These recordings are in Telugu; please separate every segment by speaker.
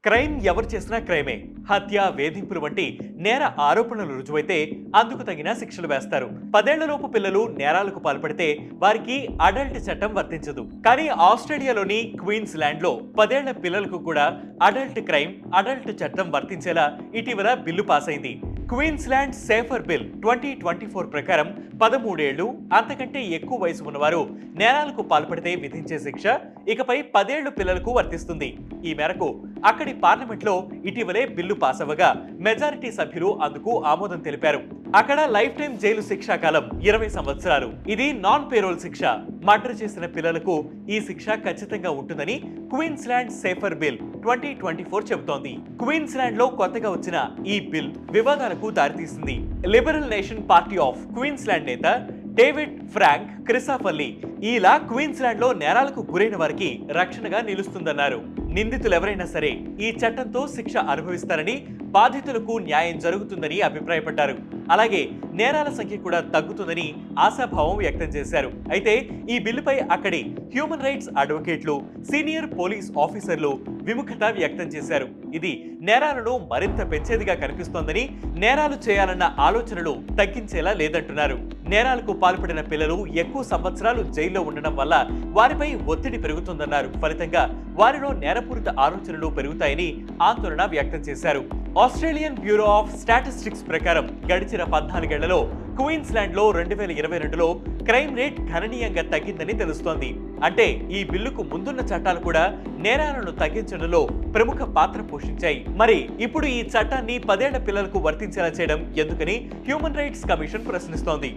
Speaker 1: క్రైమ్ ఎవరు చేసినా క్రైమే. హత్య, వేధింపులు వంటి నేర ఆరోపణలు రుజువైతే అందుకు తగిన శిక్షలు వేస్తారు. 10 ఏళ్లలోపు పిల్లలు నేరాలకు పాల్పడితే వారికి అడల్ట్ చట్టం వర్తించదు. కానీ ఆస్ట్రేలియాలోని క్వీన్స్ ల్యాండ్ లో 10 ఏళ్ల పిల్లలకు కూడా అడల్ట్ చట్టం వర్తించేలా ఇటీవల బిల్లు పాస్ అయింది. క్వీన్స్ ల్యాండ్ సేఫర్ బిల్ 2024 ప్రకారం 13 ఏళ్లు అంతకంటే ఎక్కువ వయసు ఉన్నవారు నేరాలకు పాల్పడితే విధించే శిక్ష ఇకపై 10 ఏళ్లు పిల్లలకు వర్తిస్తుంది. ఈ మేరకు అక్కడి పార్లమెంట్లో ఇటీవలే బిల్లు పాస్ అవ్వగా మెజారిటీ సభ్యులు అందుకు ఆమోదం తెలిపారు. అక్కడ లైఫ్ టైం జైలు శిక్షా కాలం 20 సంవత్సరాలు. ఇది నాన్ పేరోల్ శిక్ష. మర్డర్ చేసిన పిల్లలకు ఈ శిక్ష ఖచ్చితంగా ఉంటుందని క్వీన్స్ ల్యాండ్ సేఫర్ బిల్ 2024 చెబుతోంది. క్వీన్స్ ల్యాండ్ లో కొత్తగా వచ్చిన ఈ బిల్ వివాదాలకు దారితీసింది. Liberal nation party of Queensland నేత డేవిడ్ ఫ్రాంక్ క్రిసాఫల్లీ ఇలా క్వీన్స్ ల్యాండ్ లో నేరాలకు గురైన వారికి రక్షణగా నిలుస్తుందన్నారు. నిందితులు ఎవరైనా సరే ఈ చట్టంతో శిక్ష అనుభవిస్తారని, బాధితులకు న్యాయం జరుగుతుందని అభిప్రాయపడ్డారు. అలాగే నేరాల సంఖ్య కూడా తగ్గుతుందని ఆశాభావం వ్యక్తం చేశారు. అయితే ఈ బిల్లుపై అక్కడి హ్యూమన్ రైట్స్ అడ్వకేట్లు, సీనియర్ పోలీస్ ఆఫీసర్లు విముఖత వ్యక్తం చేశారు. ఇది నేరాలను మరింత పెంచేదిగా కనిపిస్తోందని, నేరాలు చేయాలన్న ఆలోచనలు తగ్గించేలా లేదంటున్నారు. నేరాలకు పాల్పడిన పిల్లలు ఎక్కువ సంవత్సరాలు జైల్లో ఉండడం వల్ల వారిపై ఒత్తిడి పెరుగుతుందన్నారు. ఫలితంగా వారిలో నేరపూరిత ఆలోచనలు పెరుగుతాయని ఆందోళన వ్యక్తం చేశారు. ఆస్ట్రేలియన్ బ్యూరో ఆఫ్ స్టాటిస్టిక్స్ ప్రకారం గడిచిన 14 ఏళ్లలో క్వీన్స్ ల్యాండ్ లో 2022లో క్రైమ్ రేట్ గణనీయంగా తగ్గిందని తెలుస్తోంది. అంటే ఈ బిల్లుకు ముందున్న చట్టాలు కూడా నేరాలను తగ్గించడంలో ప్రముఖ పాత్ర పోషించాయి. మరి ఇప్పుడు ఈ చట్టాన్ని 10 ఏళ్ల పిల్లలకు వర్తించేలా చేయడం ఎందుకని హ్యూమన్ రైట్స్ కమిషన్ ప్రశ్నిస్తోంది.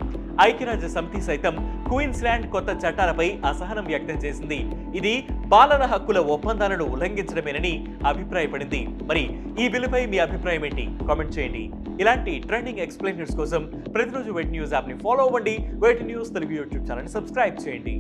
Speaker 1: ఐక్యరాజ్య సమితి సైతం క్వీన్స్ ల్యాండ్ కొత్త చట్టాలపై అసహనం వ్యక్తం చేసింది. ఇది బాలల హక్కుల ఒప్పందాలను ఉల్లంఘించడమేనని అభిప్రాయపడింది. మరి ఈ బిల్లుపై మీ అభిప్రాయం ఏంటి? కామెంట్ చేయండి. ఇలాంటి ట్రెండింగ్ ఎక్స్ప్లెయినర్స్ కోసం ప్రతిరోజు వెయిట్ న్యూస్ యాప్ ని ఫాలో అవ్వండి. Way2News Telugu YouTube channel subscribe చేయండి.